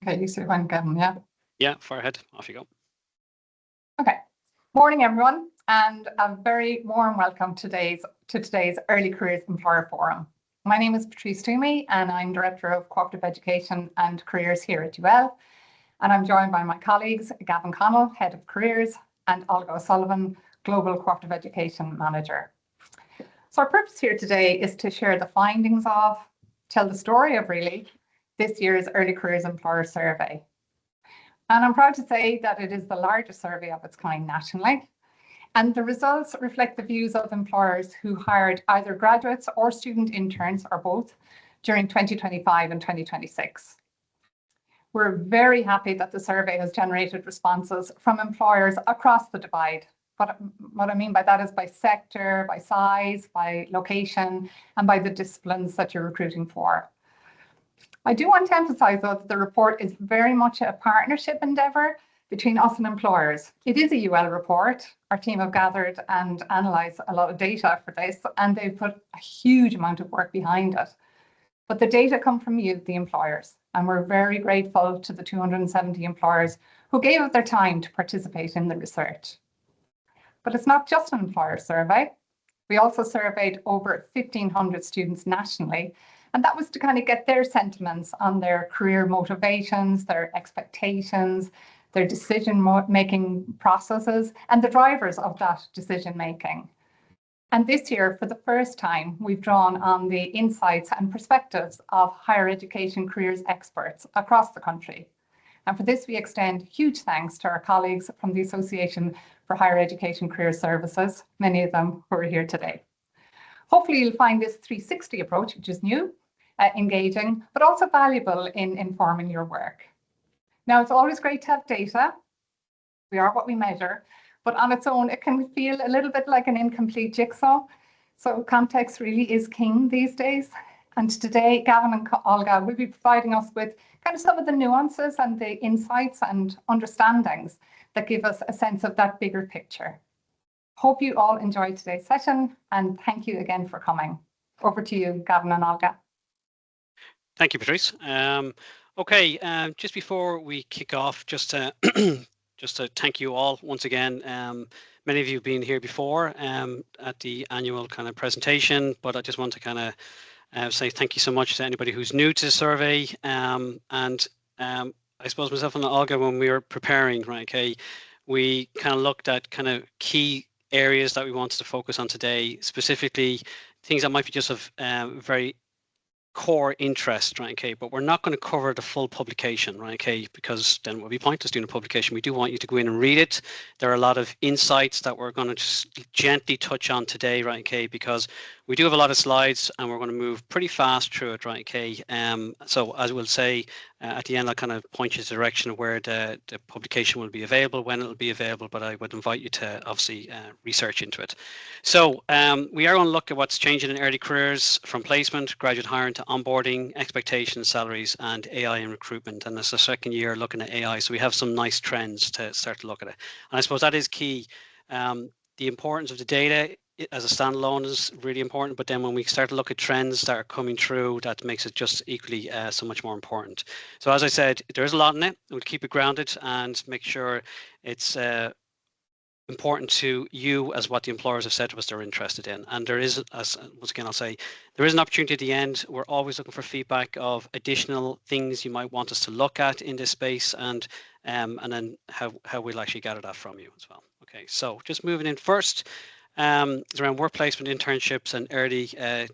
Okay, you see if I can get them, yeah? Yeah, far ahead. Off you go. Okay. Morning, everyone, and a very warm welcome to today's Early Careers Employer Forum. My name is Patrice Toomey, and I'm Director of Cooperative Education and Careers here at UL. And I'm joined by my colleagues, Gavin Connell, Head of Careers, and Olga O'Sullivan, Global Cooperative Education Manager. So our purpose here today is to share the findings of, tell the story of really, this year's Early Careers Employer Survey. And I'm proud to say that it is the largest survey of its kind nationally. And the results reflect the views of employers who hired either graduates or student interns or both during 2025 and 2026. We're very happy that the survey has generated responses from employers across the divide. What I mean by that is by sector, by size, by location, and by the disciplines that you're recruiting for. I do want to emphasize, though, that the report is very much a partnership endeavour between us and employers. It is a UL report. Our team have gathered and analysed a lot of data for this, and they've put a huge amount of work behind it. But the data come from you, the employers, and we're very grateful to the 270 employers who gave up their time to participate in the research. But it's not just an employer survey. We also surveyed over 1,500 students nationally, and that was to kind of get their sentiments on their career motivations, their expectations, their decision-making processes, and the drivers of that decision-making. And this year, for the first time, we've drawn on the insights and perspectives of higher education careers experts across the country. And for this, we extend huge thanks to our colleagues from the Association for Higher Education Career Services, many of them who are here today. Hopefully you'll find this 360 approach, which is new, engaging, but also valuable in informing your work. Now, it's always great to have data. We are what we measure, but on its own, it can feel a little bit like an incomplete jigsaw. So context really is king these days. And today, Gavin and Olga will be providing us with kind of some of the nuances and the insights and understandings that give us a sense of that bigger picture. Hope you all enjoyed today's session, and thank you again for coming. Over to you, Gavin and Olga. Thank you, Patrice. Okay, just before we kick off, just to thank you all once again. Many of you have been here before at the annual kind of presentation, but I just want to kind of say thank you so much to anybody who's new to the survey. I suppose myself and Olga, when we were preparing, right, okay, we kind of looked at kind of key areas that we wanted to focus on today, specifically things that might be just of very core interest, right, okay, but we're not going to cover the full publication, right, okay, because then it would be pointless doing a publication. We do want you to go in and read it. There are a lot of insights that we're going to just gently touch on today, right, okay, because we do have a lot of slides and we're going to move pretty fast through it, right, okay. So as we'll say at the end, I'll kind of point you to the direction of where the publication will be available, when it'll be available, but I would invite you to obviously research into it. So we are going to look at what's changing in early careers, from placement, graduate hiring to onboarding, expectations, salaries, and AI in recruitment. And it's the second year looking at AI, so we have some nice trends to start to look at it. And I suppose that is key. The importance of the data as a standalone is really important, but then when we start to look at trends that are coming through, that makes it just equally so much more important. So as I said, there is a lot in it. We'll keep it grounded and make sure it's important to you as what the employers have said to us they're interested in. And there is, as once again I'll say, there is an opportunity at the end. We're always looking for feedback of additional things you might want us to look at in this space, and then how we'll actually gather that from you as well. Okay, so just moving in first. It's around work placement, internships, and early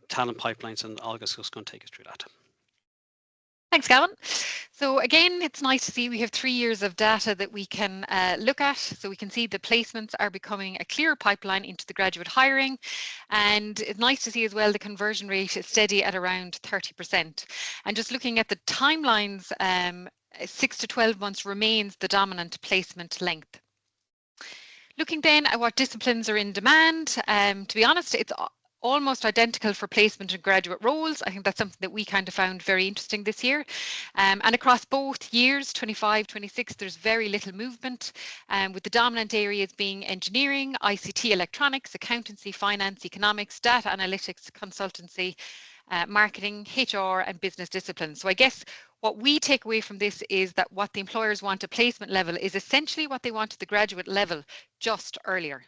talent pipelines, and Olga's just going to take us through that. Thanks, Gavin. So again, it's nice to see we have 3 years of data that we can look at. So we can see the placements are becoming a clearer pipeline into the graduate hiring. And it's nice to see as well the conversion rate is steady at around 30%. And just looking at the timelines, 6 to 12 months remains the dominant placement length. Looking then at what disciplines are in demand, to be honest, it's almost identical for placement and graduate roles. I think that's something that we kind of found very interesting this year. And across both years, 25, 26, there's very little movement, with the dominant areas being engineering, ICT, electronics, accountancy, finance, economics, data analytics, consultancy, marketing, HR, and business disciplines. So I guess What we take away from this is that what the employers want at placement level is essentially what they want at the graduate level, just earlier.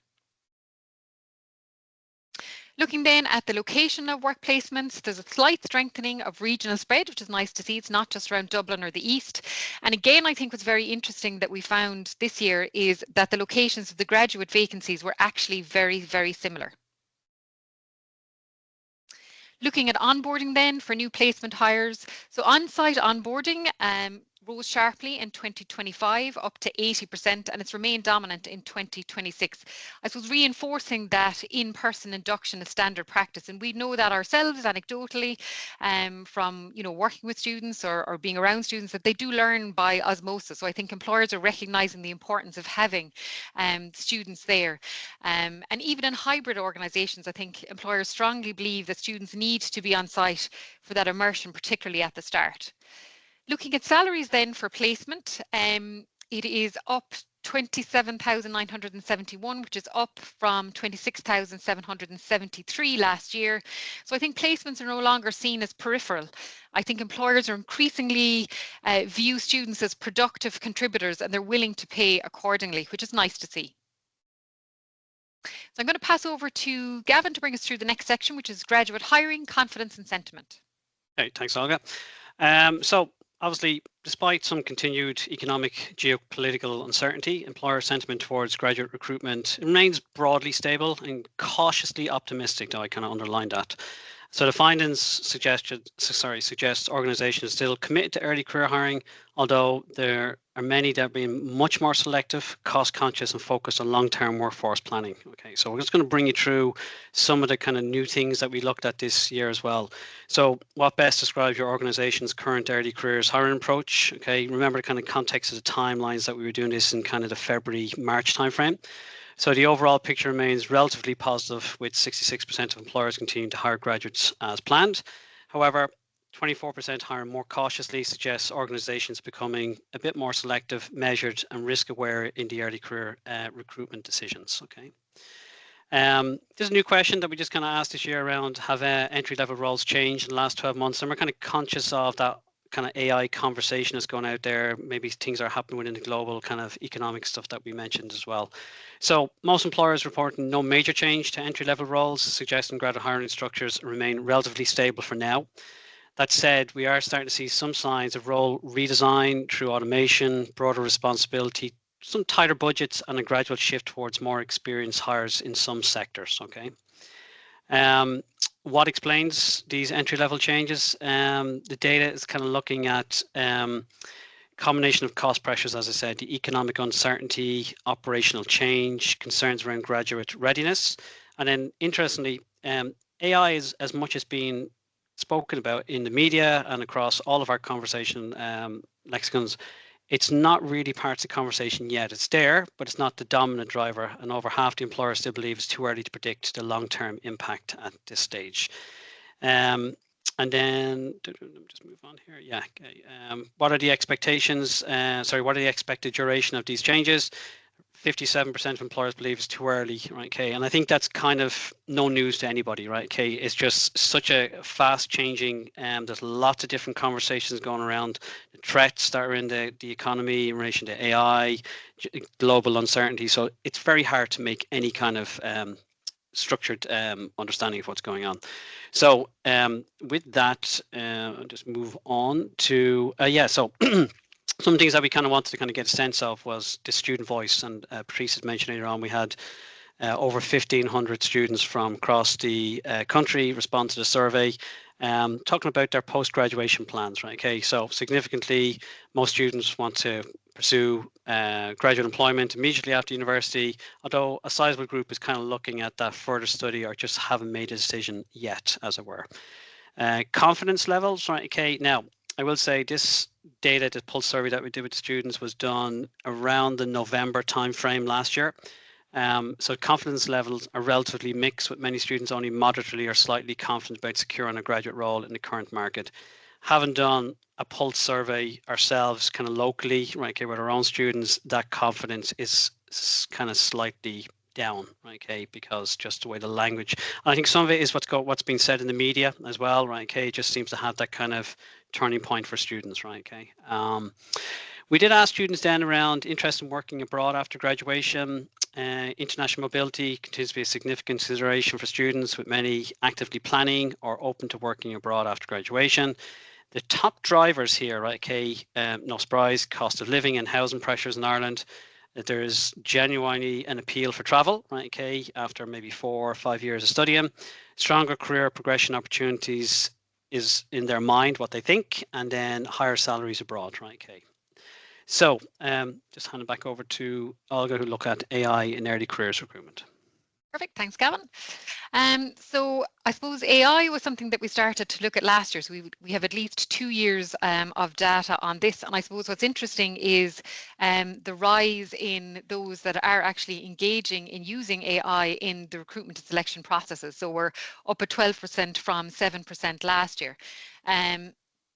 Looking then at the location of work placements, there's a slight strengthening of regional spread, which is nice to see. It's not just around Dublin or the East. And again, I think what's very interesting that we found this year is that the locations of the graduate vacancies were actually very, very similar. Looking at onboarding then for new placement hires. So on-site onboarding rose sharply in 2025 up to 80%, and it's remained dominant in 2026. I suppose reinforcing that in-person induction is standard practice, and we know that ourselves anecdotally from working with students or being around students, that they do learn by osmosis. So I think employers are recognizing the importance of having students there. And even in hybrid organizations, I think employers strongly believe that students need to be on site for that immersion, particularly at the start. Looking at salaries then for placement, it is up 27,971, which is up from 26,773 last year. So I think placements are no longer seen as peripheral. I think employers are increasingly view students as productive contributors, and they're willing to pay accordingly, which is nice to see. So I'm going to pass over to Gavin to bring us through the next section, which is graduate hiring, confidence and sentiment. Okay, thanks, Olga. So obviously, despite some continued economic geopolitical uncertainty, employer sentiment towards graduate recruitment remains broadly stable and cautiously optimistic, though I kind of underline that. So the findings suggest organisations still committed to early career hiring, although there are many that are being much more selective, cost conscious and focused on long-term workforce planning. Okay, so we're just going to bring you through some of the kind of new things that we looked at this year as well. So what best describes your organisation's current early careers hiring approach? Okay, remember the kind of context of the timelines that we were doing this in kind of the February-March timeframe. So the overall picture remains relatively positive, with 66% of employers continuing to hire graduates as planned. However, 24% hiring more cautiously suggests organisations becoming a bit more selective, measured and risk aware in the early career recruitment decisions. Okay. There's a new question that we just kind of asked this year around, have entry level roles changed in the last 12 months? And we're kind of conscious of that kind of AI conversation that's going out there. Maybe things are happening within the global kind of economic stuff that we mentioned as well. So most employers reporting no major change to entry level roles, suggesting graduate hiring structures remain relatively stable for now. That said, we are starting to see some signs of role redesign through automation, broader responsibility, some tighter budgets and a gradual shift towards more experienced hires in some sectors. Okay. What explains these entry-level changes? The data is kind of looking at combination of cost pressures, as I said, the economic uncertainty, operational change, concerns around graduate readiness, and then interestingly, AI is as much as being spoken about in the media and across all of our conversation lexicons. It's not really part of the conversation yet. It's there, but it's not the dominant driver. And over half the employers still believe it's too early to predict the long-term impact at this stage. And then, let me just move on here. Yeah. Okay. What are the expectations? What are the expected duration of these changes? 57% of employers believe it's too early, right? Okay, and I think that's kind of no news to anybody, right? Okay, it's just such a fast changing, there's lots of different conversations going around, the threats that are in the economy in relation to AI, global uncertainty. So it's very hard to make any kind of structured understanding of what's going on. So with that, I'll just move on to, so some things that we kind of wanted to kind of get a sense of was the student voice, and Patrice had mentioned earlier on, we had over 1,500 students from across the country respond to the survey, talking about their post-graduation plans, right? Okay, so significantly, most students want to pursue graduate employment immediately after university, although a sizable group is kind of looking at that further study or just haven't made a decision yet, as it were. Confidence levels, right? Okay, now, I will say this data, the pulse survey that we did with students was done around the November timeframe last year. So confidence levels are relatively mixed, with many students only moderately or slightly confident about securing a graduate role in the current market. Having done a pulse survey ourselves kind of locally, right, okay, with our own students, that confidence is kind of slightly down, right? Okay, because just the way the language, and I think some of it is what's been said in the media as well, right? Okay, it just seems to have that kind of turning point for students, right? Okay. We did ask students then around interest in working abroad after graduation. International mobility continues to be a significant consideration for students, with many actively planning or open to working abroad after graduation. The top drivers here, right, okay, no surprise, cost of living and housing pressures in Ireland. That there is genuinely an appeal for travel, right, okay, after maybe 4 or 5 years of studying. Stronger career progression opportunities is in their mind what they think, and then higher salaries abroad, right, okay. So just hand it back over to Olga, who look at AI in early careers recruitment. Perfect, thanks, Gavin. So I suppose AI was something that we started to look at last year. So we have at least 2 years of data on this. And I suppose what's interesting is the rise in those that are actually engaging in using AI in the recruitment and selection processes. So we're up at 12% from 7% last year.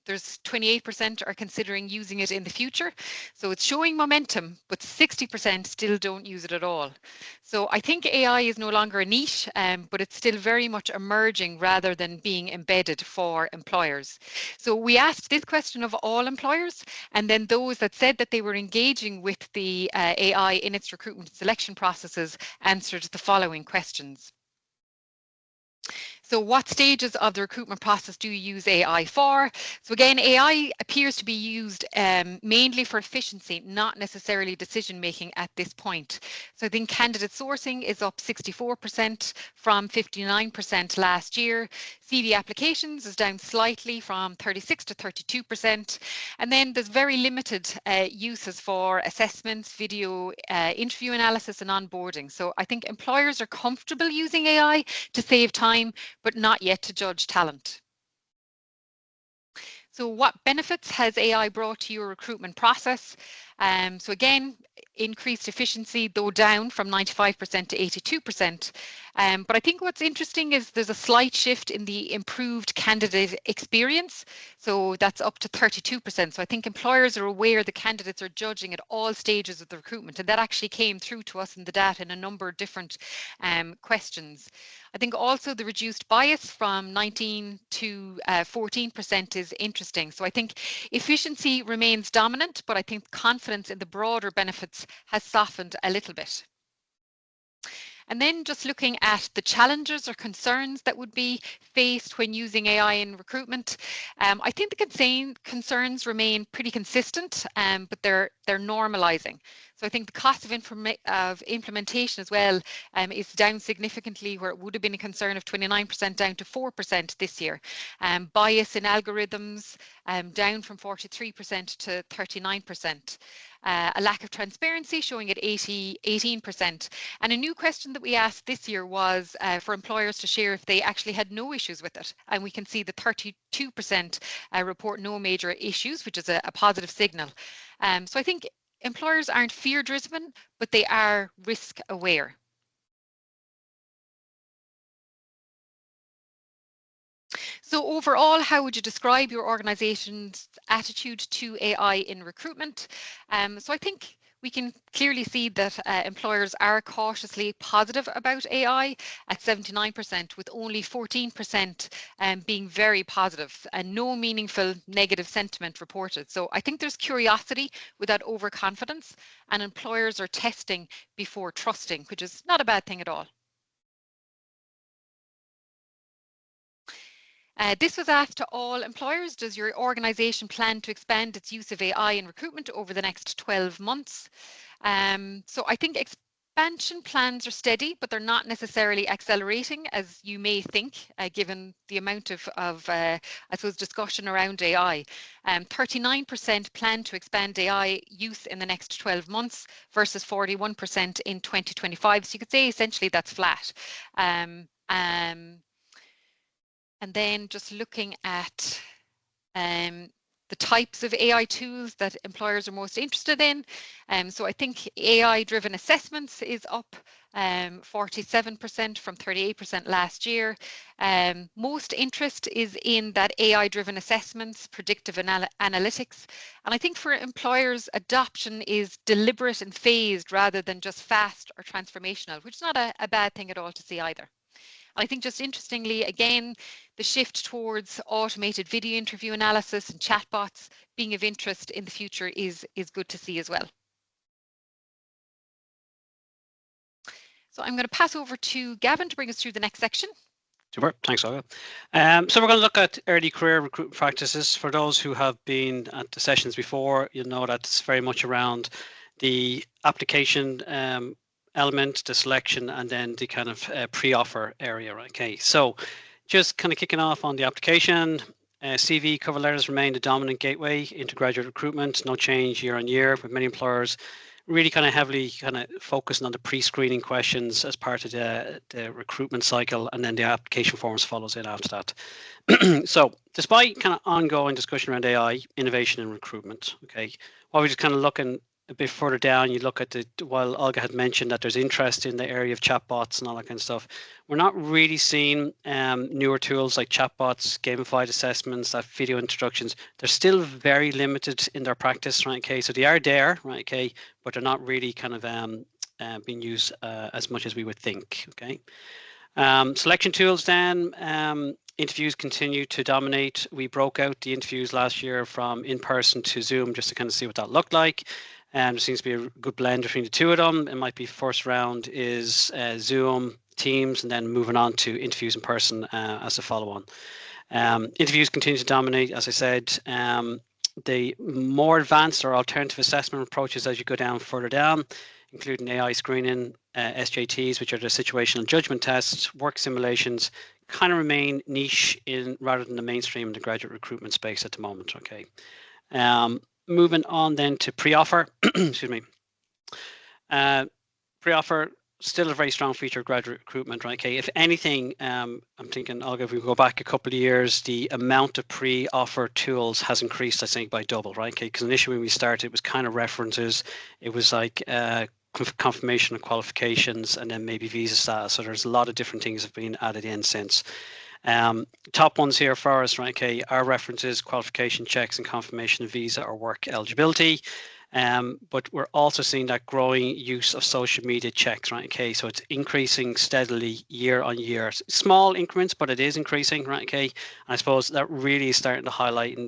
There's 28% are considering using it in the future. So it's showing momentum, but 60% still don't use it at all. So I think AI is no longer a niche, but it's still very much emerging rather than being embedded for employers. So we asked this question of all employers, and then those that said that they were engaging with the AI in its recruitment selection processes answered the following questions. So what stages of the recruitment process do you use AI for? So again, AI appears to be used mainly for efficiency, not necessarily decision making at this point. So I think candidate sourcing is up 64% from 59% last year. CV applications is down slightly from 36 to 32%. And then there's very limited uses for assessments, video interview analysis and onboarding. So I think employers are comfortable using AI to save time, but not yet to judge talent. So what benefits has AI brought to your recruitment process? So again, increased efficiency, though down from 95% to 82%. But I think what's interesting is there's a slight shift in the improved candidate experience. So that's up to 32%. So I think employers are aware the candidates are judging at all stages of the recruitment, and that actually came through to us in the data in a number of different questions. I think also the reduced bias from 19 to 14% is interesting. So I think efficiency remains dominant, but I think confidence in the broader benefits has softened a little bit. And then just looking at the challenges or concerns that would be faced when using AI in recruitment, I think the concerns remain pretty consistent, but they're normalizing. So I think the cost of implementation as well is down significantly, where it would have been a concern of 29% down to 4% this year. Bias in algorithms down from 43% to 39%. A lack of transparency showing at 18%. And a new question that we asked this year was for employers to share if they actually had no issues with it. And we can see the 32% report no major issues, which is a positive signal. So I think employers aren't fear-driven, but they are risk aware. So overall, how would you describe your organization's attitude to AI in recruitment? So I think we can clearly see that employers are cautiously positive about AI at 79%, with only 14% being very positive and no meaningful negative sentiment reported. So I think there's curiosity without overconfidence, and employers are testing before trusting, which is not a bad thing at all. This was asked to all employers. Does your organisation plan to expand its use of AI in recruitment over the next 12 months? So I think expansion plans are steady, but they're not necessarily accelerating as you may think, given the amount of I suppose, discussion around AI. 39% plan to expand AI use in the next 12 months versus 41% in 2025. So you could say essentially that's flat. And then just looking at the types of AI tools that employers are most interested in. So I think AI-driven assessments is up 47% from 38% last year. Most interest is in that AI-driven assessments, predictive analytics. And I think for employers, adoption is deliberate and phased rather than just fast or transformational, which is not a bad thing at all to see either. I think just interestingly, again, the shift towards automated video interview analysis and chatbots being of interest in the future is good to see as well. So I'm going to pass over to Gavin to bring us through the next section. Super, thanks, Olga. So we're going to look at early career recruitment practices. For those who have been at the sessions before, you'll know that it's very much around the application element, the selection, and then the kind of pre-offer area. Okay, so just kind of kicking off on the application, CV cover letters remain the dominant gateway into graduate recruitment. No change year on year, with many employers really kind of heavily kind of focusing on the pre-screening questions as part of the recruitment cycle, and then the application forms follows in after that. So despite kind of ongoing discussion around AI, innovation and recruitment, okay, while we're just kind of looking a bit further down, you look at while Olga had mentioned that there's interest in the area of chatbots and all that kind of stuff, we're not really seeing newer tools like chatbots, gamified assessments, that video introductions. They're still very limited in their practice, right? Okay, so they are there, right? Okay, but they're not really kind of being used as much as we would think. Okay, selection tools then. Interviews continue to dominate. We broke out the interviews last year from in-person to Zoom just to kind of see what that looked like. And there seems to be a good blend between the two of them. It might be first round is Zoom, Teams, and then moving on to interviews in person as a follow-on. Interviews continue to dominate, as I said. The more advanced or alternative assessment approaches as you go down further down, including AI screening, SJTs, which are the situational judgment tests, work simulations, kind of remain niche rather than the mainstream in the graduate recruitment space at the moment. Okay. Moving on then to pre-offer, excuse me. Pre-offer, still a very strong feature of graduate recruitment, right? Okay, if anything, I'm thinking, Olga, if we go back a couple of years, the amount of pre-offer tools has increased, I think, by double, right? Okay, because initially when we started, it was kind of references, it was like confirmation of qualifications, and then maybe visa status. So there's a lot of different things have been added in since. Top ones here for us, right? Okay, our references, qualification checks, and confirmation of visa or work eligibility. But we're also seeing that growing use of social media checks, right? Okay, so it's increasing steadily year on year. Small increments, but it is increasing, right? Okay, and I suppose that really is starting to highlight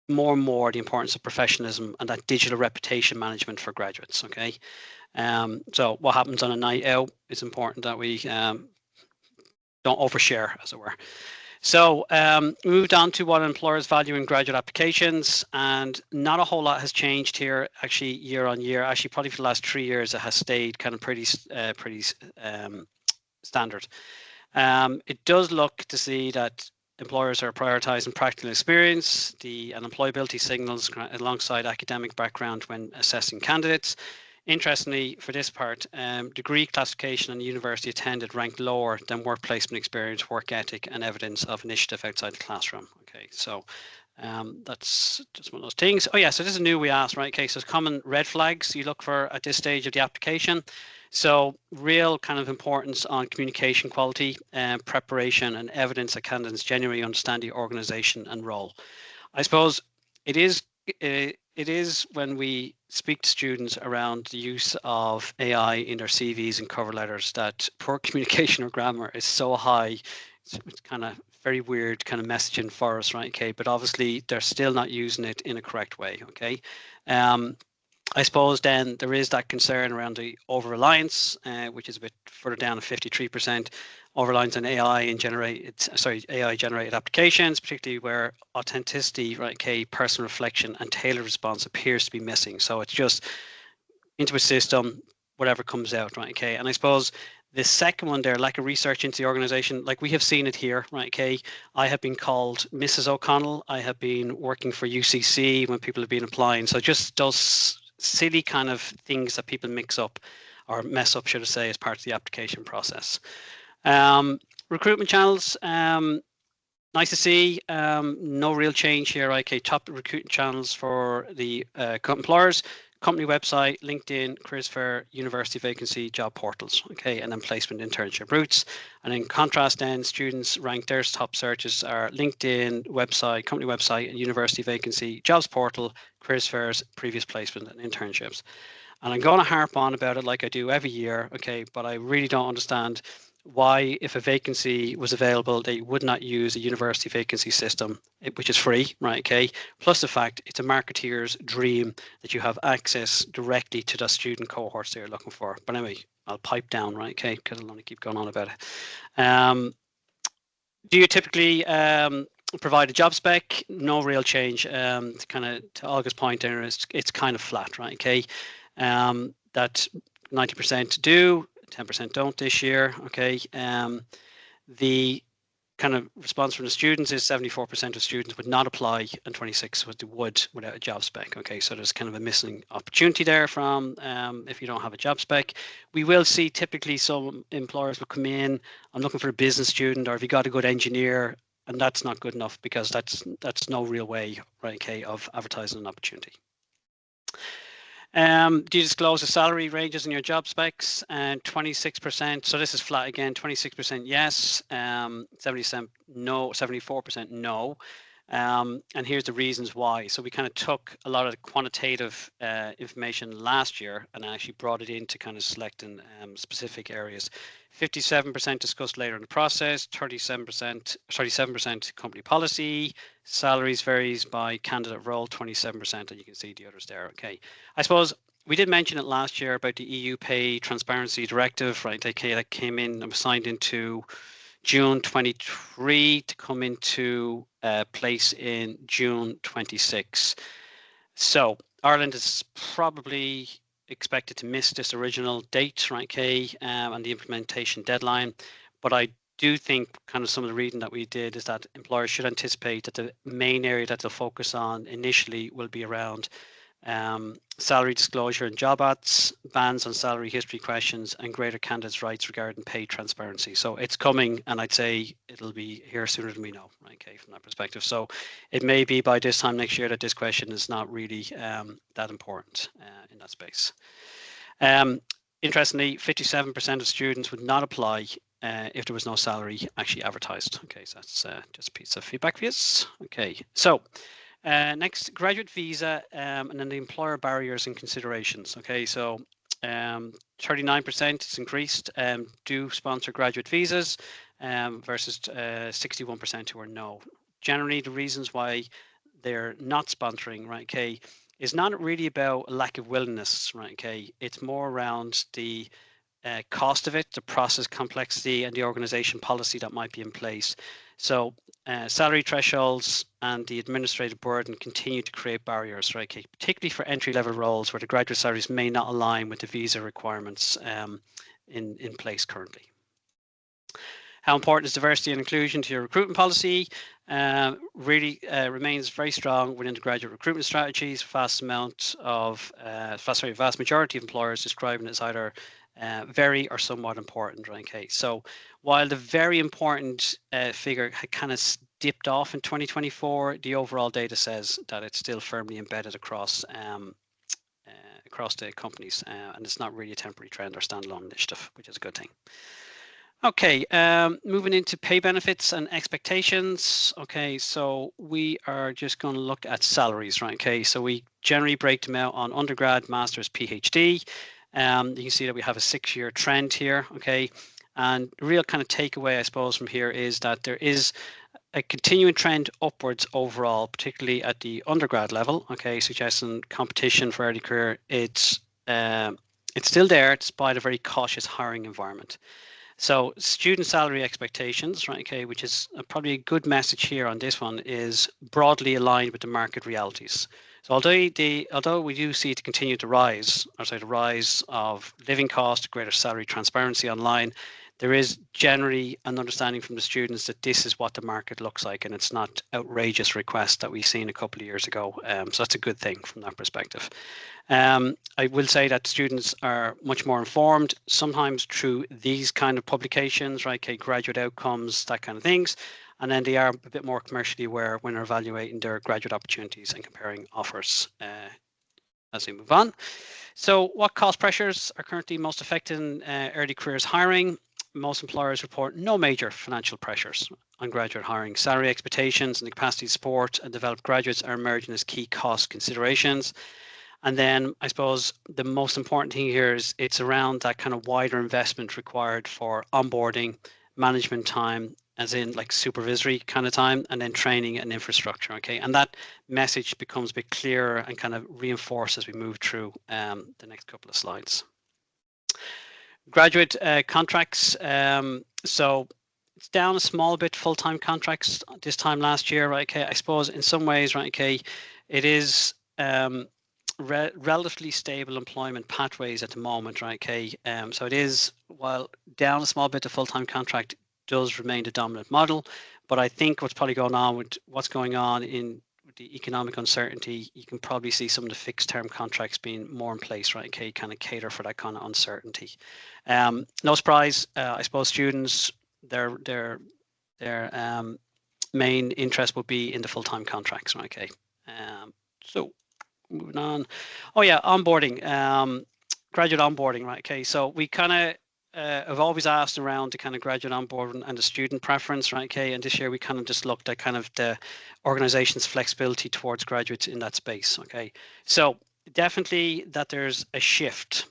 more and more the importance of professionalism and that digital reputation management for graduates. Okay, so what happens on a night out, it's important that we don't overshare, as it were. So we moved on to what employers value in graduate applications, and not a whole lot has changed here actually year on year. Actually, probably for the last 3 years, it has stayed kind of pretty standard. It does look to see that employers are prioritizing practical experience, and employability signals alongside academic background when assessing candidates. Interestingly, for this part, degree classification and university attended ranked lower than work placement experience, work ethic, and evidence of initiative outside the classroom. Okay, so that's just one of those things. Oh yeah, so this is new we asked, right? Okay, so common red flags you look for at this stage of the application. So real kind of importance on communication quality, preparation, and evidence that candidates genuinely understand the organization and role. I suppose it is when we speak to students around the use of AI in their CVs and cover letters that poor communication or grammar is so high. It's kind of very weird kind of messaging for us, right? Okay, but obviously they're still not using it in a correct way. Okay. I suppose then there is that concern around the over-reliance, which is a bit further down at 53%, over-reliance on AI and AI-generated applications, particularly where authenticity, right, okay, personal reflection and tailored response appears to be missing. So it's just into a system, whatever comes out, right, okay. And I suppose the second one there, lack of research into the organization, like we have seen it here, right, okay. I have been called Mrs. O'Connell. I have been working for UCC when people have been applying. So just those silly kind of things that people mix up or mess up, should I say, as part of the application process. Recruitment channels, nice to see. No real change here. Okay, top recruiting channels for the employers: company website, LinkedIn, careers fair, university vacancy, job portals. Okay, and then placement internship routes. And in contrast, then students rank their top searches are LinkedIn, website, company website, and university vacancy, jobs portal, careers fairs, previous placement, and internships. And I'm going to harp on about it like I do every year. Okay, but I really don't understand why, if a vacancy was available, they would not use a university vacancy system, which is free, right? Okay. Plus the fact it's a marketeer's dream that you have access directly to the student cohorts they're looking for. But anyway, I'll pipe down, right? Okay, because I'll only keep going on about it. Do you typically provide a job spec? No real change. Kind of to Olga's point there, it's kind of flat, right? Okay. That 90% do, 10% don't this year. Okay. The kind of response from the students is 74% of students would not apply and 26% would without a job spec. Okay, so there's kind of a missing opportunity there from if you don't have a job spec. We will see typically some employers will come in, I'm looking for a business student, or if you got a good engineer, and that's not good enough because that's no real way, right, okay, of advertising an opportunity. Do you disclose the salary ranges in your job specs? And 26%, so this is flat again, 26% yes, 70% no, 74% no. And here's the reasons why. So we kind of took a lot of the quantitative information last year and actually brought it into kind of selecting specific areas. 57% discussed later in the process, 37% company policy, salaries varies by candidate role, 27%, and you can see the others there. Okay, I suppose we did mention it last year about the EU Pay Transparency Directive, right? Okay, that came in and was signed into June 23 to come into place in June 26. So Ireland is probably expected to miss this original date, right, Kay, and the implementation deadline. But I do think kind of some of the reading that we did is that employers should anticipate that the main area that they'll focus on initially will be around salary disclosure and job ads, bans on salary history questions, and greater candidates' rights regarding pay transparency. So it's coming, and I'd say it'll be here sooner than we know, right, okay, from that perspective. So it may be by this time next year that this question is not really that important in that space. Interestingly, 57% of students would not apply if there was no salary actually advertised. Okay, so that's just a piece of feedback for you. Okay, so next, graduate visa and then the employer barriers and considerations. Okay, so 39% is increased do sponsor graduate visas versus 61% who are no. Generally, the reasons why they're not sponsoring, right, okay, is not really about a lack of willingness, right, okay, it's more around the cost of it, the process complexity, and the organization policy that might be in place. So salary thresholds and the administrative burden continue to create barriers, right? Okay, particularly for entry-level roles where the graduate salaries may not align with the visa requirements in place currently. How important is diversity and inclusion to your recruitment policy? Really remains very strong within the graduate recruitment strategies. Vast majority of employers describing it as either very or somewhat important, right? Okay, so while the very important figure had kind of dipped off in 2024, the overall data says that it's still firmly embedded across the companies, and it's not really a temporary trend or standalone initiative, which is a good thing. Okay, moving into pay benefits and expectations. Okay, so we are just going to look at salaries, right? Okay, so we generally break them out on undergrad, master's, PhD. You can see that we have a 6-year trend here. Okay, and the real kind of takeaway, I suppose, from here is that there is a continuing trend upwards overall, particularly at the undergrad level. Okay, suggesting competition for early career. It's still there despite a very cautious hiring environment. So student salary expectations, right, okay, which is probably a good message here on this one, is broadly aligned with the market realities. So although we do see it continue to rise, or say the rise of living cost, greater salary transparency online, there is generally an understanding from the students that this is what the market looks like, and it's not outrageous requests that we've seen a couple of years ago. So that's a good thing from that perspective. I will say that students are much more informed, sometimes through these kind of publications, right? Okay, graduate outcomes, that kind of things. and then they are a bit more commercially aware when they're evaluating their graduate opportunities and comparing offers as we move on. So what cost pressures are currently most affecting early careers hiring? Most employers report no major financial pressures on graduate hiring. Salary expectations and the capacity to support and develop graduates are emerging as key cost considerations. And then I suppose the most important thing here is it's around that kind of wider investment required for onboarding, management time, as in like supervisory kind of time, and then training and infrastructure. Okay, and that message becomes a bit clearer and kind of reinforced as we move through the next couple of slides. Graduate contracts. So it's down a small bit full-time contracts this time last year, right? Okay, I suppose in some ways, right? Okay, it is relatively stable employment pathways at the moment, right? Okay, so it is, while down a small bit, the full-time contract does remain the dominant model, but I think what's probably going on with what's going on in the economic uncertainty, you can probably see some of the fixed term contracts being more in place, right? Okay, kind of cater for that kind of uncertainty. No surprise, I suppose students, their main interest would be in the full-time contracts, right? Okay, so moving on. Oh yeah, onboarding, graduate onboarding, right? Okay, so we kind of I've always asked around the kind of graduate onboarding and the student preference, right? Okay, and this year we kind of just looked at kind of the organization's flexibility towards graduates in that space. Okay, so definitely that there's a shift,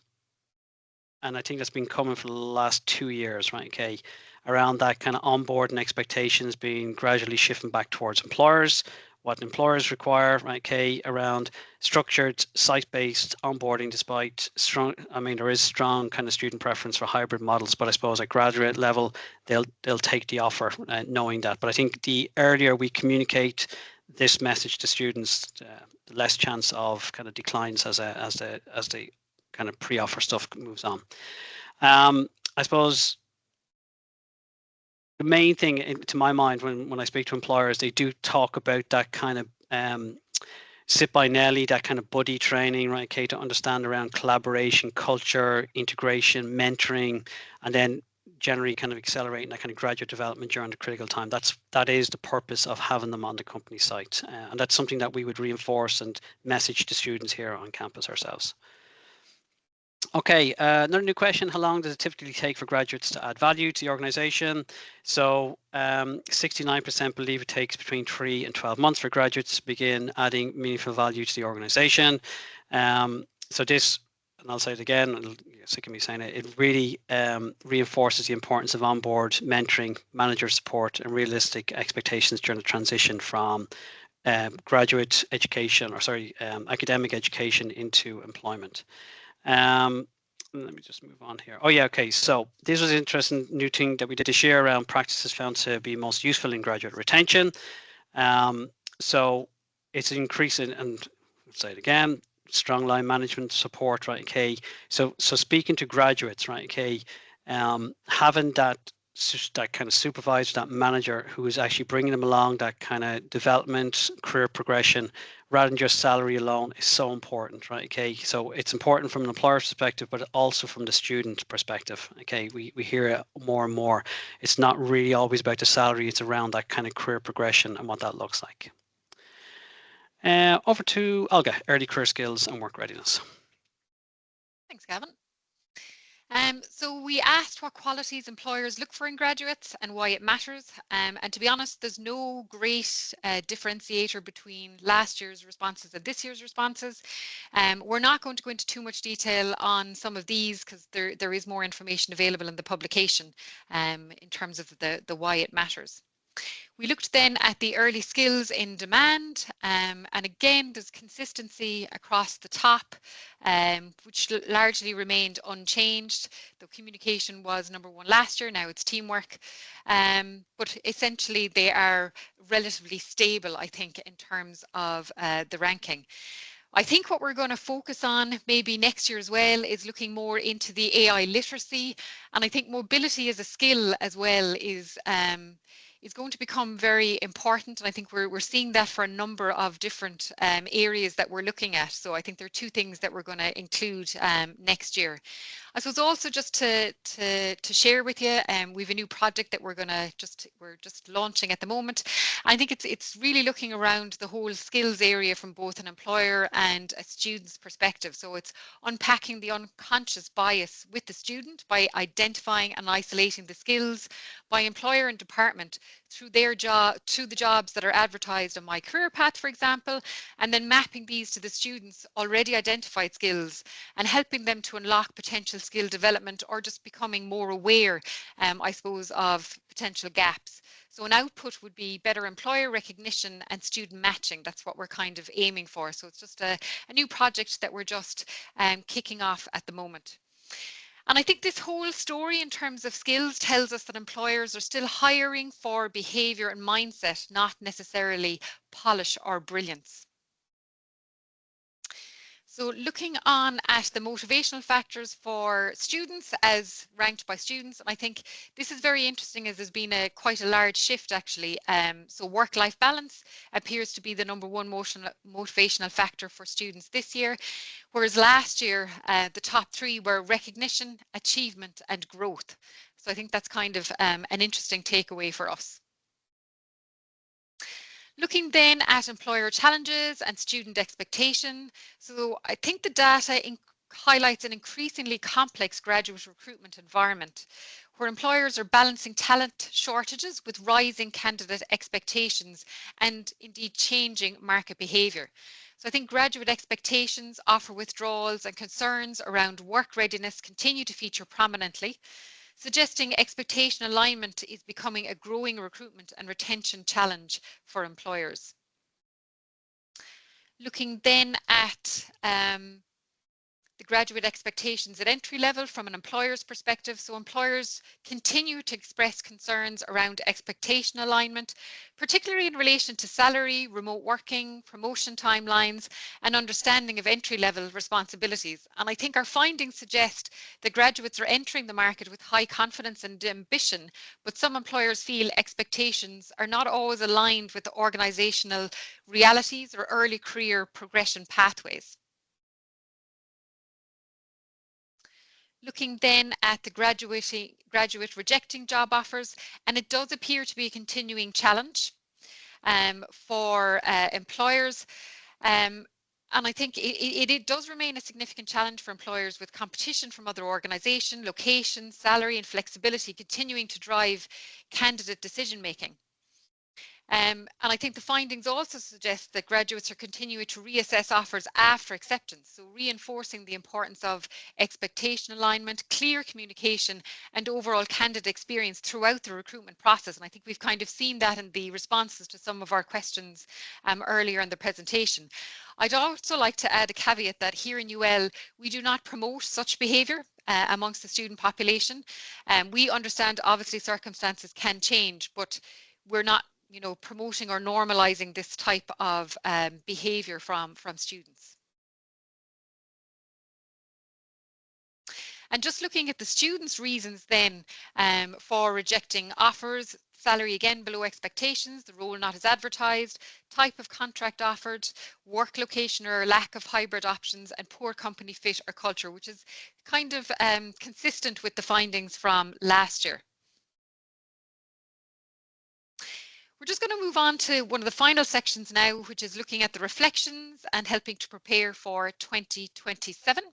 and I think that's been coming for the last 2 years, right? Okay, around that kind of onboarding expectations being gradually shifting back towards employers, what employers require, right? Okay, around structured site-based onboarding, despite strong, I mean, there is strong kind of student preference for hybrid models, but I suppose at graduate level, they'll take the offer knowing that. But I think the earlier we communicate this message to students, the less chance of kind of declines as the kind of pre-offer stuff moves on. I suppose the main thing to my mind when I speak to employers, they do talk about that kind of sit by Nelly, that kind of buddy training, right? Okay, to understand around collaboration, culture, integration, mentoring, and then generally kind of accelerating that kind of graduate development during the critical time. That is the purpose of having them on the company site, and that's something that we would reinforce and message to students here on campus ourselves. Okay, another new question. How long does it typically take for graduates to add value to the organization? So 69% believe it takes between 3 and 12 months for graduates to begin adding meaningful value to the organization. So this, and I'll say it again, you're sick of me saying it, it really reinforces the importance of onboard mentoring, manager support, and realistic expectations during the transition from graduate education, or sorry, academic education into employment. Let me just move on here. Oh yeah, okay. So this was an interesting new thing that we did this year around practices found to be most useful in graduate retention. So it's an increase in, and I'll say it again, strong line management support, right? Okay. So speaking to graduates, right? Okay, having that kind of supervisor, that manager who is actually bringing them along that kind of development, career progression, rather than just salary alone, is so important, right? Okay, so it's important from an employer's perspective, but also from the student perspective. Okay, we hear it more and more. It's not really always about the salary, it's around that kind of career progression and what that looks like. Over to Olga, early career skills and work readiness. Thanks, Gavin. So we asked what qualities employers look for in graduates and why it matters. And to be honest, there's no great differentiator between last year's responses and this year's responses. We're not going to go into too much detail on some of these because there is more information available in the publication in terms of the why it matters. We looked then at the early skills in demand, and again, there's consistency across the top, which largely remained unchanged. The communication was #1 last year, now it's teamwork, but essentially they are relatively stable, I think, in terms of the ranking. I think what we're going to focus on maybe next year as well is looking more into the AI literacy, and I think mobility as a skill as well is going to become very important, and I think we're seeing that for a number of different areas that we're looking at. So I think there are two things that we're going to include next year. I suppose also just to share with you, we have a new project that we're just launching at the moment. I think it's really looking around the whole skills area from both an employer and a student's perspective. So it's unpacking the unconscious bias with the student by identifying and isolating the skills by employer and department through the jobs that are advertised on My Career Path, for example, and then mapping these to the students' already identified skills and helping them to unlock potential skill development or just becoming more aware, I suppose, of potential gaps. So an output would be better employer recognition and student matching. That's what we're kind of aiming for. So it's just a new project that we're just kicking off at the moment. And I think this whole story in terms of skills tells us that employers are still hiring for behaviour and mindset, not necessarily polish or brilliance. So looking on at the motivational factors for students as ranked by students, and I think this is very interesting as there's been quite a large shift actually. So work-life balance appears to be the #1 motivational factor for students this year, whereas last year the top 3 were recognition, achievement and growth. So I think that's kind of an interesting takeaway for us. Looking then at employer challenges and student expectation. So I think the data highlights an increasingly complex graduate recruitment environment where employers are balancing talent shortages with rising candidate expectations and indeed changing market behaviour. So I think graduate expectations, offer withdrawals and concerns around work readiness continue to feature prominently, suggesting expectation alignment is becoming a growing recruitment and retention challenge for employers. Looking then at the graduate expectations at entry level from an employer's perspective. So employers continue to express concerns around expectation alignment, particularly in relation to salary, remote working, promotion timelines, and understanding of entry level responsibilities. And I think our findings suggest that graduates are entering the market with high confidence and ambition, but some employers feel expectations are not always aligned with the organisational realities or early career progression pathways. Looking then at the graduate rejecting job offers, and it does appear to be a continuing challenge for employers. And I think it does remain a significant challenge for employers with competition from other organisations, location, salary and flexibility continuing to drive candidate decision making. And I think the findings also suggest that graduates are continuing to reassess offers after acceptance, so reinforcing the importance of expectation alignment, clear communication and overall candidate experience throughout the recruitment process. And I think we've kind of seen that in the responses to some of our questions earlier in the presentation. I'd also like to add a caveat that here in UL, we do not promote such behaviour amongst the student population. We understand obviously circumstances can change, but we're not promoting or normalizing this type of behavior from students. And just looking at the students' reasons then for rejecting offers, salary again below expectations, the role not as advertised, type of contract offered, work location or lack of hybrid options, and poor company fit or culture, which is kind of consistent with the findings from last year. We're just going to move on to one of the final sections now, which is looking at the reflections and helping to prepare for 2027.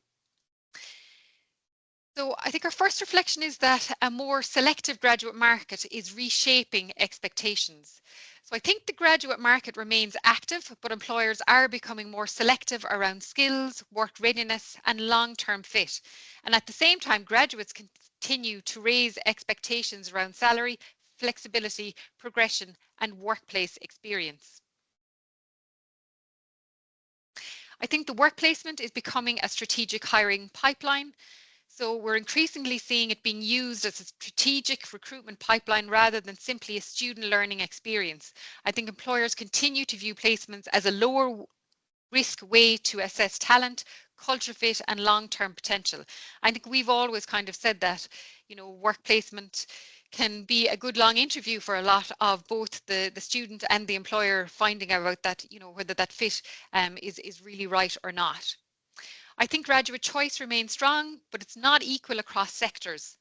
So I think our first reflection is that a more selective graduate market is reshaping expectations. So I think the graduate market remains active, but employers are becoming more selective around skills, work readiness and long-term fit. And at the same time, graduates continue to raise expectations around salary, flexibility, progression and workplace experience. I think the work placement is becoming a strategic hiring pipeline. So we're increasingly seeing it being used as a strategic recruitment pipeline rather than simply a student learning experience. I think employers continue to view placements as a lower risk way to assess talent, culture fit and long-term potential. I think we've always kind of said that, work placement can be a good long interview for a lot of both the student and the employer finding out that, whether that fit is really right or not. I think graduate choice remains strong, but it's not equal across sectors.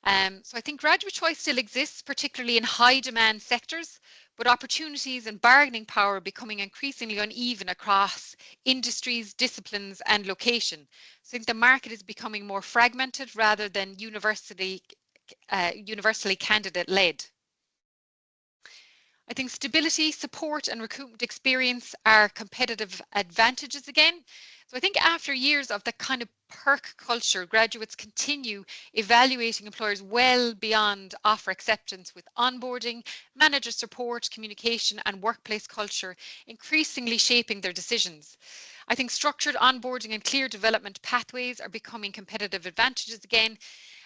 So I think graduate choice still exists, particularly in high demand sectors, but opportunities and bargaining power are becoming increasingly uneven across industries, disciplines and location. So I think the market is becoming more fragmented rather than universally candidate led. I think stability, support and recruitment experience are competitive advantages again. So I think after years of the kind of perk culture, graduates continue evaluating employers well beyond offer acceptance with onboarding, manager support, communication and workplace culture increasingly shaping their decisions. I think structured onboarding and clear development pathways are becoming competitive advantages again.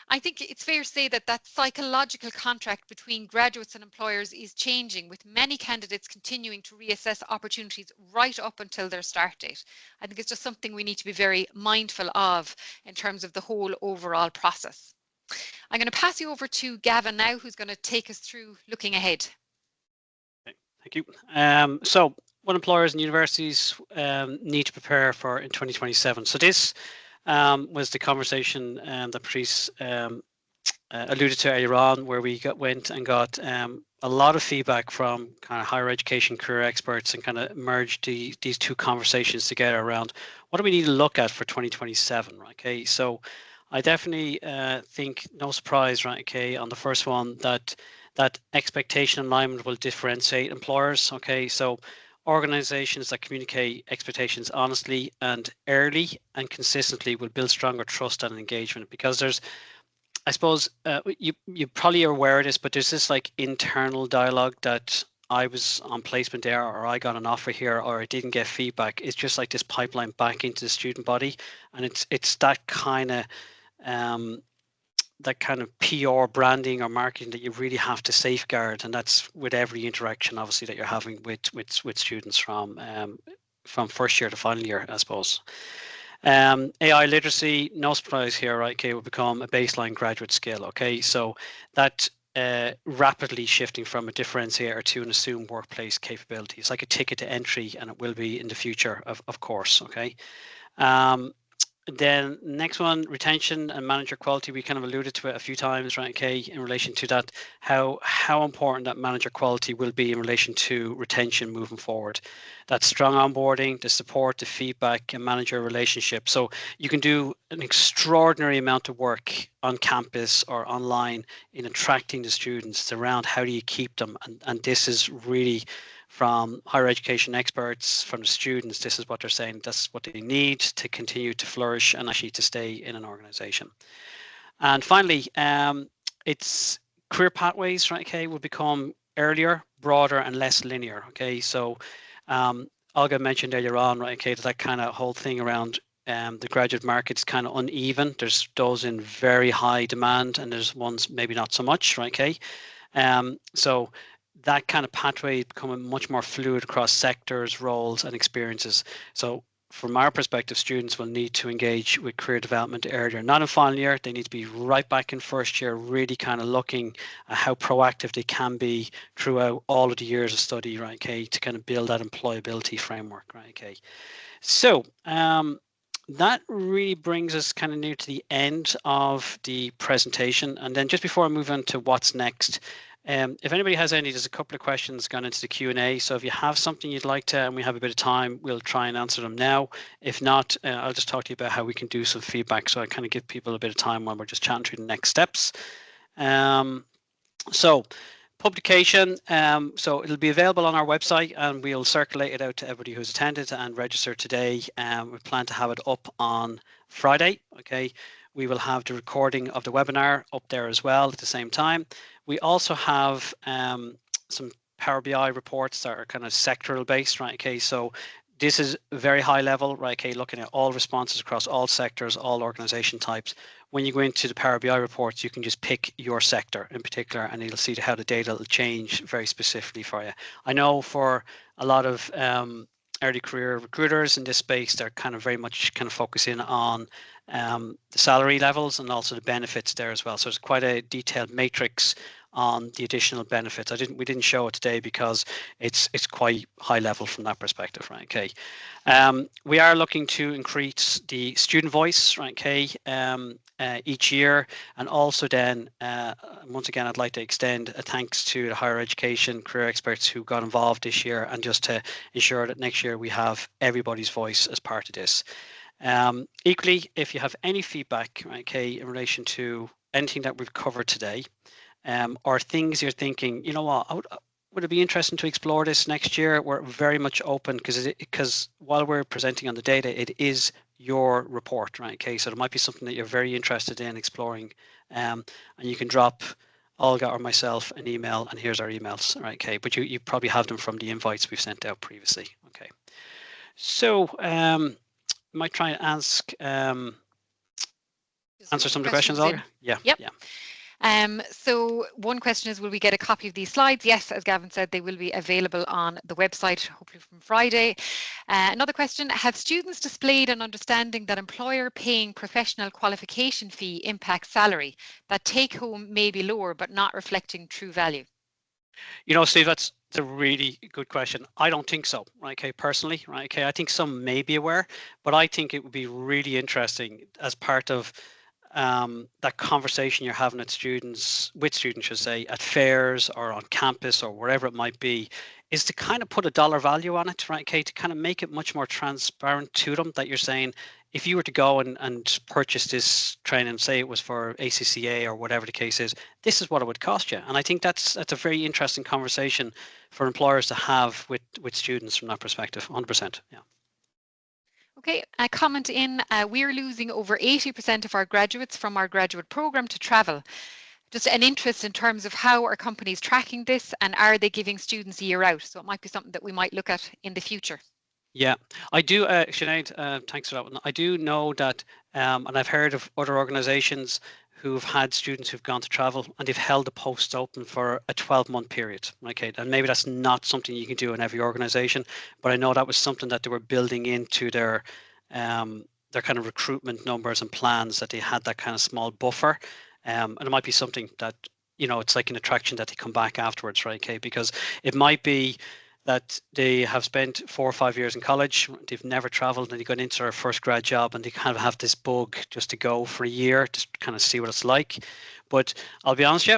I think it's fair to say that that psychological contract between graduates and employers is changing, with many candidates continuing to reassess opportunities right up until their start date. I think it's just something we need to be very mindful of in terms of the whole overall process. I'm going to pass you over to Gavin now, who's going to take us through looking ahead. Okay, thank you. So what employers and universities need to prepare for in 2027. So this was the conversation that Patrice alluded to earlier on, where we went and got a lot of feedback from kind of higher education career experts and kind of merged these two conversations together around what do we need to look at for 2027, right? Okay, so I definitely think, no surprise, right? Okay, on the first one, that expectation alignment will differentiate employers. Okay, so organizations that communicate expectations honestly and early and consistently will build stronger trust and engagement, because there's, I suppose you probably are aware of this, but there's this like internal dialogue that I was on placement there, or I got an offer here, or I didn't get feedback. It's just like this pipeline back into the student body, and it's that kind of PR branding or marketing that you really have to safeguard, and that's with every interaction, obviously, that you're having with students from first year to final year, I suppose. AI literacy, no surprise here, right? Okay, will become a baseline graduate skill. Okay, so that rapidly shifting from a differentiator to an assumed workplace capability. It's like a ticket to entry, and it will be in the future, of course. Okay. Then next one, retention and manager quality. We kind of alluded to it a few times, right? Okay, in relation to that, how important that manager quality will be in relation to retention moving forward. That strong onboarding, the support, the feedback, and manager relationship. So you can do an extraordinary amount of work on campus or online in attracting the students around how do you keep them, and this is really, from higher education experts, from the students, this is what they're saying. That's what they need to continue to flourish and actually to stay in an organization. And finally, it's career pathways, right? Okay, will become earlier, broader, and less linear. Okay, so Olga mentioned earlier on, right? Okay, that kind of whole thing around the graduate market's kind of uneven. There's those in very high demand, and there's ones maybe not so much, right? Okay, so that kind of pathway is becoming much more fluid across sectors, roles, and experiences. So from our perspective, students will need to engage with career development earlier, not in final year. They need to be right back in first year, really kind of looking at how proactive they can be throughout all of the years of study, right? Okay, to kind of build that employability framework, right? Okay, so that really brings us kind of near to the end of the presentation. And then just before I move on to what's next, if anybody has any, there's a couple of questions gone into the Q&A. So if you have something you'd like to, and we have a bit of time, we'll try and answer them now. If not, I'll just talk to you about how we can do some feedback. So I kind of give people a bit of time when we're just chatting through the next steps. So publication, so it'll be available on our website, and we'll circulate it out to everybody who's attended and registered today. We plan to have it up on Friday. Okay, we will have the recording of the webinar up there as well at the same time. We also have some Power BI reports that are kind of sectoral based, right? Okay, so this is very high level, right? Okay, looking at all responses across all sectors, all organization types. When you go into the Power BI reports, you can just pick your sector in particular, and you'll see how the data will change very specifically for you. I know for a lot of early career recruiters in this space, they're kind of very much kind of focusing on the salary levels and also the benefits there as well. So it's quite a detailed matrix on the additional benefits. We didn't show it today because it's quite high level from that perspective, right? Okay. We are looking to increase the student voice, right? Okay. Each year, and also then once again, I'd like to extend a thanks to the higher education career experts who got involved this year, and just to ensure that next year we have everybody's voice as part of this. Equally, if you have any feedback, right, okay, in relation to anything that we've covered today, or things you're thinking, you know what, would it be interesting to explore this next year? We're very much open, because while we're presenting on the data, it is your report, right? Okay, so there might be something that you're very interested in exploring, and you can drop Olga or myself an email, and here's our emails, right? Okay, but you probably have them from the invites we've sent out previously. Okay, so might try and answer some of the questions, Olga. Yeah. Yep. Yeah. So one question is, will we get a copy of these slides? Yes, as Gavin said, they will be available on the website, hopefully from Friday. Another question, have students displayed an understanding that employer paying professional qualification fee impacts salary, that take home may be lower but not reflecting true value? You know, Steve, that's a really good question. I don't think so, right? Okay, personally, right? Okay, I think some may be aware, but I think it would be really interesting as part of that conversation you're having with students, should say, at fairs or on campus or wherever it might be, is to kind of put a dollar value on it, right? Okay, to kind of make it much more transparent to them, that you're saying, if you were to go and purchase this training, say it was for ACCA or whatever the case is, this is what it would cost you. And I think that's a very interesting conversation for employers to have with students from that perspective. 100%. Yeah. Okay, a comment in, we're losing over 80% of our graduates from our graduate program to travel. Just an interest in terms of how are companies tracking this, and are they giving students a year out? So it might be something that we might look at in the future. Yeah, I do, Sinead, thanks for that one. I do know that, and I've heard of other organisations who've had students who've gone to travel, and they've held the posts open for a 12-month period. Okay, and maybe that's not something you can do in every organisation, but I know that was something that they were building into their kind of recruitment numbers and plans, that they had that kind of small buffer, and it might be something that, you know, it's like an attraction that they come back afterwards, right? Okay, because it might be that they have spent 4 or 5 years in college, they've never traveled, and they got into their first grad job, and they kind of have this bug just to go for a year, just kind of see what it's like. But I'll be honest,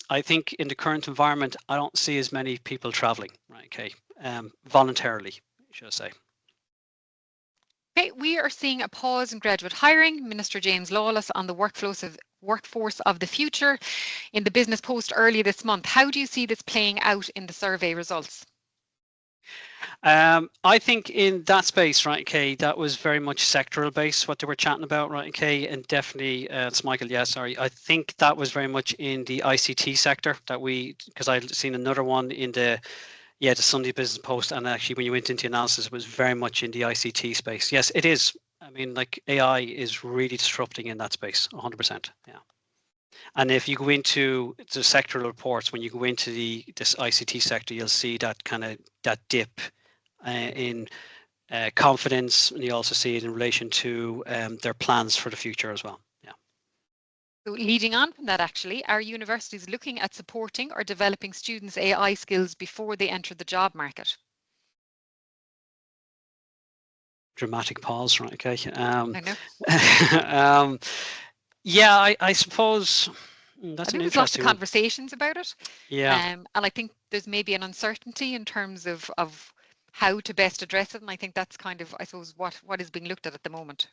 I think in the current environment, I don't see as many people traveling, right? Okay, voluntarily, should I say. Okay, we are seeing a pause in graduate hiring. Minister James Lawless on the workforce of the future in the Business Post earlier this month. How do you see this playing out in the survey results? I think in that space, right, okay, that was very much sectoral based, what they were chatting about, right, okay, and definitely, it's Michael, yeah, sorry, I think that was very much in the ICT sector that because I'd seen another one in the Sunday Business Post, and actually when you went into analysis, it was very much in the ICT space. Yes, it is. I mean, like, AI is really disrupting in that space, 100%, yeah. And if you go into the sectoral reports, when you go into this ICT sector, you'll see that kind of that dip in confidence, and you also see it in relation to their plans for the future as well. Yeah. So leading on from that, actually, are universities looking at supporting or developing students' AI skills before they enter the job market? Dramatic pause, right? Okay. I know. Yeah, I suppose that's an there's lots of interesting one. conversations about it. Yeah. And I think there's maybe an uncertainty in terms of how to best address it. And I think that's kind of, I suppose, what is being looked at the moment.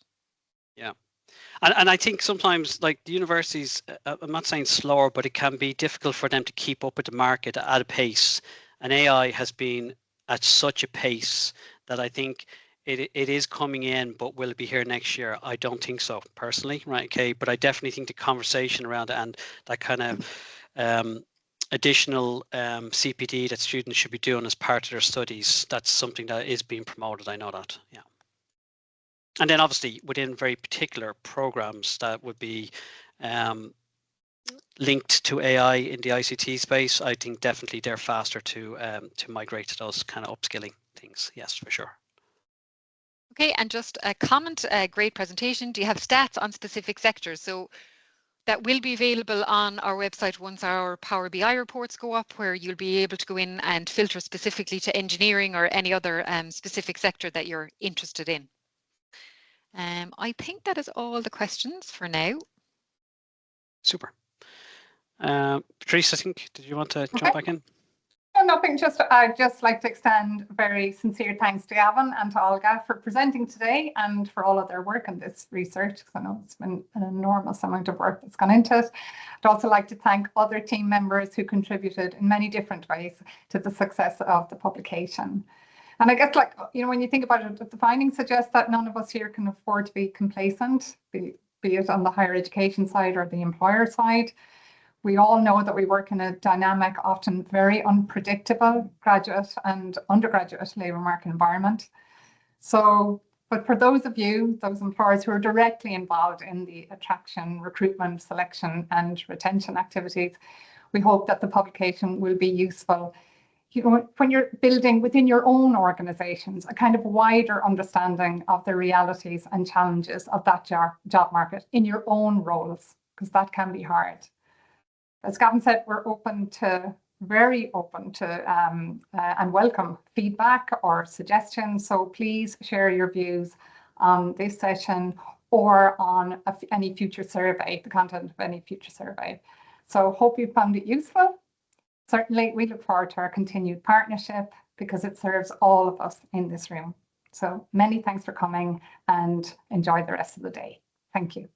Yeah. And I think sometimes, like, the universities, I'm not saying slower, but it can be difficult for them to keep up with the market at a pace. And AI has been at such a pace that I think it is coming in, but will it be here next year? I don't think so, personally, right? Okay, but I definitely think the conversation around it and that kind of additional CPD that students should be doing as part of their studies, that's something that is being promoted. I know that, yeah. And then obviously within very particular programs that would be linked to AI in the ICT space, I think definitely they're faster to migrate to those kind of upskilling things. Yes, for sure. Okay, and just a comment, great presentation. Do you have stats on specific sectors? So That will be available on our website once our Power BI reports go up, where you'll be able to go in and filter specifically to engineering or any other specific sector that you're interested in. I think that is all the questions for now. Super. Patrice, I think, did you want to jump back in? No, nothing. I'd just like to extend very sincere thanks to Gavin and to Olga for presenting today and for all of their work on this research, because I know it's been an enormous amount of work that's gone into it. I'd also like to thank other team members who contributed in many different ways to the success of the publication. And I guess, like, you know, when you think about it, the findings suggest that none of us here can afford to be complacent, be it on the higher education side or the employer side. We all know that we work in a dynamic, often very unpredictable graduate and undergraduate labour market environment. So, but for those of you, those employers who are directly involved in the attraction, recruitment, selection and retention activities, we hope that the publication will be useful, you know, when you're building within your own organisations a kind of wider understanding of the realities and challenges of that job market in your own roles, because that can be hard. As Gavin said, we're very open to and welcome feedback or suggestions. So please share your views on this session or on any future survey, the content of any future survey. So hope you found it useful. Certainly, we look forward to our continued partnership because it serves all of us in this room. So many thanks for coming and enjoy the rest of the day. Thank you.